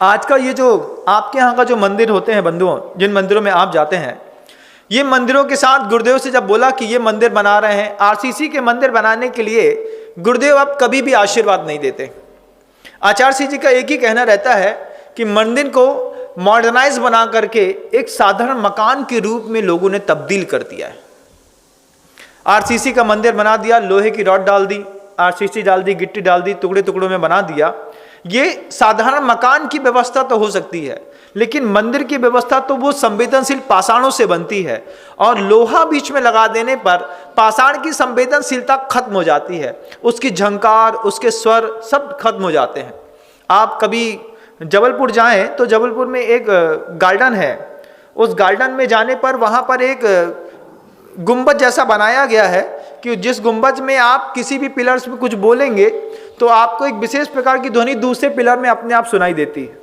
आज का ये जो आपके यहाँ का जो मंदिर होते हैं बंधुओं, जिन मंदिरों में आप जाते हैं, ये मंदिरों के साथ गुरुदेव से जब बोला कि ये मंदिर बना रहे हैं, आरसीसी के मंदिर बनाने के लिए गुरुदेव अब कभी भी आशीर्वाद नहीं देते। आचार्य जी का एक ही कहना रहता है कि मंदिर को मॉडर्नाइज बना करके एक साधारण मकान के रूप में लोगों ने तब्दील कर दिया है। आरसीसी का मंदिर बना दिया, लोहे की रॉड डाल दी, आरसीसी डाल दी, गिट्टी डाल दी, टुकड़े टुकड़ों में बना दिया। ये साधारण मकान की व्यवस्था तो हो सकती है, लेकिन मंदिर की व्यवस्था तो वो संवेदनशील पाषाणों से बनती है, और लोहा बीच में लगा देने पर पाषाण की संवेदनशीलता खत्म हो जाती है, उसकी झंकार, उसके स्वर सब खत्म हो जाते हैं। आप कभी जबलपुर जाएं तो जबलपुर में एक गार्डन है, उस गार्डन में जाने पर वहाँ पर एक गुंबद जैसा बनाया गया है कि जिस गुंबद में आप किसी भी पिलर्स में कुछ बोलेंगे तो आपको एक विशेष प्रकार की ध्वनि दूसरे पिलर में अपने आप सुनाई देती है।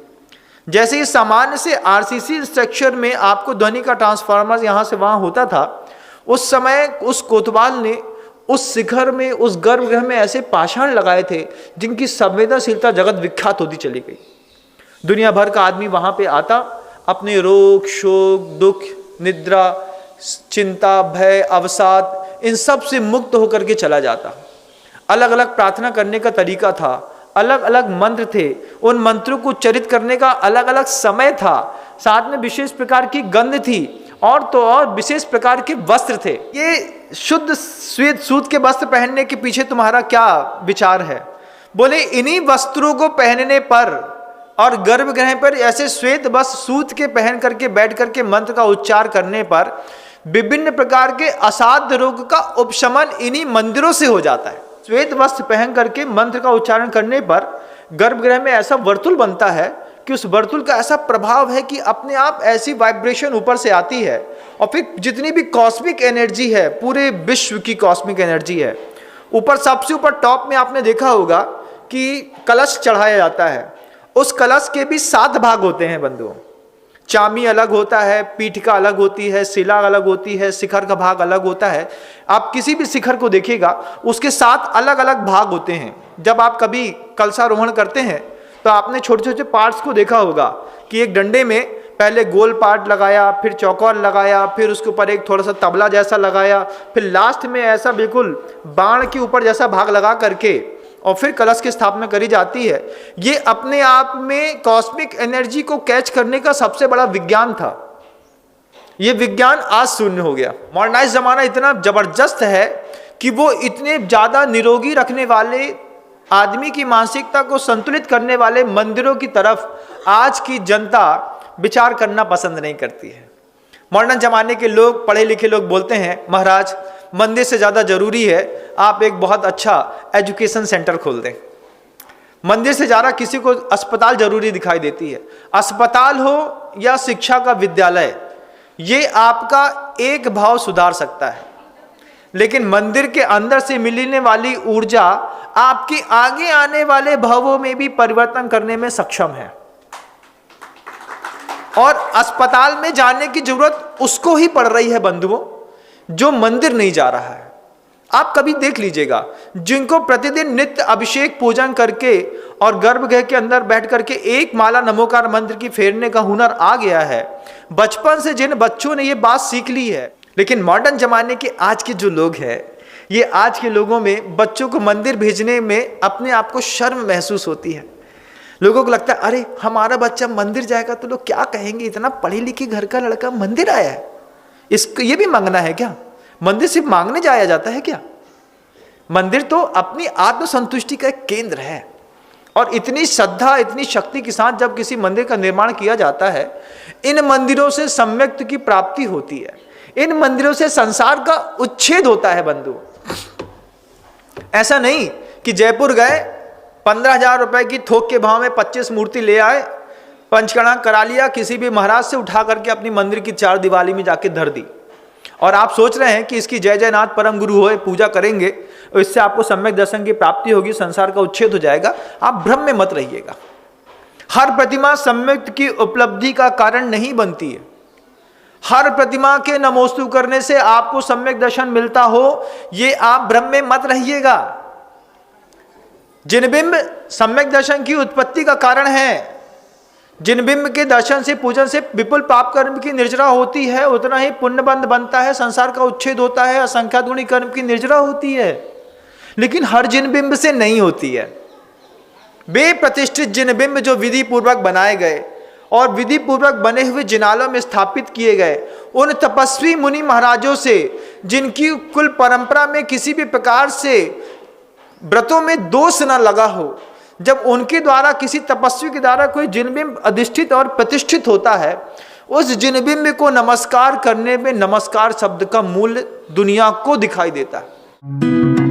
जैसे ही सामान्य से आरसीसी स्ट्रक्चर में आपको ध्वनि का ट्रांसफार्मर यहाँ से वहाँ होता था, उस समय उस कोतवाल ने उस शिखर में, उस गर्भगृह में ऐसे पाषाण लगाए थे जिनकी संवेदनशीलता जगत विख्यात होती चली गई। दुनिया भर का आदमी वहाँ पे आता, अपने रोग, शोक, दुख, निद्रा, चिंता, भय, अवसाद, इन सब से मुक्त होकर के चला जाता। अलग अलग प्रार्थना करने का तरीका था, अलग अलग मंत्र थे, उन मंत्रों को उच्चारित करने का अलग अलग समय था, साथ में विशेष प्रकार की गंध थी, और तो और विशेष प्रकार के वस्त्र थे। ये शुद्ध श्वेत सूत के वस्त्र पहनने के पीछे तुम्हारा क्या विचार है? बोले इन्हीं वस्त्रों को पहनने पर और गर्भगृह पर ऐसे श्वेत वस्त्र सूत के पहन करके बैठ करके मंत्र का उच्चार करने पर विभिन्न प्रकार के असाध्य रोग का उपशमन इन्हीं मंदिरों से हो जाता है। श्वेत वस्त्र पहन करके मंत्र का उच्चारण करने पर गर्भगृह में ऐसा वर्तुल बनता है कि उस वर्तुल का ऐसा प्रभाव है कि अपने आप ऐसी वाइब्रेशन ऊपर से आती है, और फिर जितनी भी कॉस्मिक एनर्जी है, पूरे विश्व की कॉस्मिक एनर्जी है, ऊपर सबसे ऊपर टॉप में आपने देखा होगा कि कलश चढ़ाया जाता है। उस कलश के भी 7 भाग होते हैं बंधुओं। चामी अलग होता है, पीठिका अलग होती है, शिला अलग होती है, शिखर का भाग अलग होता है। आप किसी भी शिखर को देखिएगा, उसके 7 अलग अलग भाग होते हैं। जब आप कभी कलशारोहण करते हैं तो आपने छोटे छोटे पार्ट्स को देखा होगा कि एक डंडे में पहले गोल पार्ट लगाया, फिर चौकोर लगाया, फिर उसके ऊपर एक थोड़ा सा तबला जैसा लगाया, फिर लास्ट में ऐसा बिल्कुल बाण के ऊपर जैसा भाग लगा करके और फिर कलश की स्थापना करी जाती है। ये अपने आप में कॉस्मिक एनर्जी को कैच करने का सबसे बड़ा विज्ञान था। ये विज्ञान आज शून्य हो गया। मॉडर्नाइज जमाना इतना जबरदस्त है कि वो इतने ज्यादा निरोगी रखने वाले, आदमी की मानसिकता को संतुलित करने वाले मंदिरों की तरफ आज की जनता विचार करना पसंद नहीं करती है। मॉडर्न जमाने के लोग, पढ़े लिखे लोग बोलते हैं महाराज मंदिर से ज़्यादा जरूरी है आप एक बहुत अच्छा एजुकेशन सेंटर खोल दें। मंदिर से ज़्यादा किसी को अस्पताल जरूरी दिखाई देती है। अस्पताल हो या शिक्षा का विद्यालय, ये आपका एक भाव सुधार सकता है, लेकिन मंदिर के अंदर से मिलने वाली ऊर्जा आपके आगे आने वाले भावों में भी परिवर्तन करने में सक्षम है। और अस्पताल में जाने की जरूरत उसको ही पड़ रही है बंधुओं जो मंदिर नहीं जा रहा है। आप कभी देख लीजिएगा, जिनको प्रतिदिन नित्य अभिषेक पूजन करके और गर्भगृह के अंदर बैठ करके एक माला नमोकार मंत्र की फेरने का हुनर आ गया है, बचपन से जिन बच्चों ने ये बात सीख ली है। लेकिन मॉडर्न जमाने के आज के जो लोग हैं, ये आज के लोगों में बच्चों को मंदिर भेजने में अपने आप को शर्म महसूस होती है। लोगों को लगता है अरे हमारा बच्चा मंदिर जाएगा तो लोग क्या कहेंगे, इतना पढ़े लिखे घर का लड़का मंदिर आया है, इसको ये भी मांगना है क्या? मंदिर सिर्फ मांगने जाया जाता है क्या? मंदिर तो अपनी आत्मसंतुष्टि का एक केंद्र है। और इतनी श्रद्धा, इतनी शक्ति के साथ जब किसी मंदिर का निर्माण किया जाता है, इन मंदिरों से सम्यक्त की प्राप्ति होती है, इन मंदिरों से संसार का उच्छेद होता है बंधु। ऐसा नहीं कि जयपुर गए, 15,000 रुपए की थोक के भाव में 25 मूर्ति ले आए, पंचकर्मा करा लिया, किसी भी महाराज से उठा करके अपनी मंदिर की 4 दीवारी में जाके धर दी, और आप सोच रहे हैं कि इसकी जय जयनाथ परम गुरु होए पूजा करेंगे और इससे आपको सम्यक दर्शन की प्राप्ति होगी, संसार का उच्छेद हो जाएगा। आप भ्रम में मत रहिएगा। हर प्रतिमा सम्यक की उपलब्धि का कारण नहीं बनती है। हर प्रतिमा के नमोस्तु करने से आपको सम्यक दर्शन मिलता हो, ये आप भ्रम में मत रहिएगा। जिन बिंब सम्यक दर्शन की उत्पत्ति का कारण है, जिन बिंब के दर्शन से, पूजन से विपुल पाप कर्म की निर्जरा होती है, उतना ही पुण्य बंध बनता है, संसार का उच्छेद होता है, असंख्यात गुणी कर्म की निर्जरा होती है। लेकिन हर जिन बिंब से नहीं होती है। वे प्रतिष्ठित जिन बिंब जो विधि पूर्वक बनाए गए और विधि पूर्वक बने हुए जिनालों में स्थापित किए गए, उन तपस्वी मुनि महाराजों से जिनकी कुल परंपरा में किसी भी प्रकार से व्रतों में दोष न लगा हो, जब उनके द्वारा, किसी तपस्वी के द्वारा कोई जिनबिंब अधिष्ठित और प्रतिष्ठित होता है, उस जिनबिंब को नमस्कार करने में नमस्कार शब्द का मूल्य दुनिया को दिखाई देता है।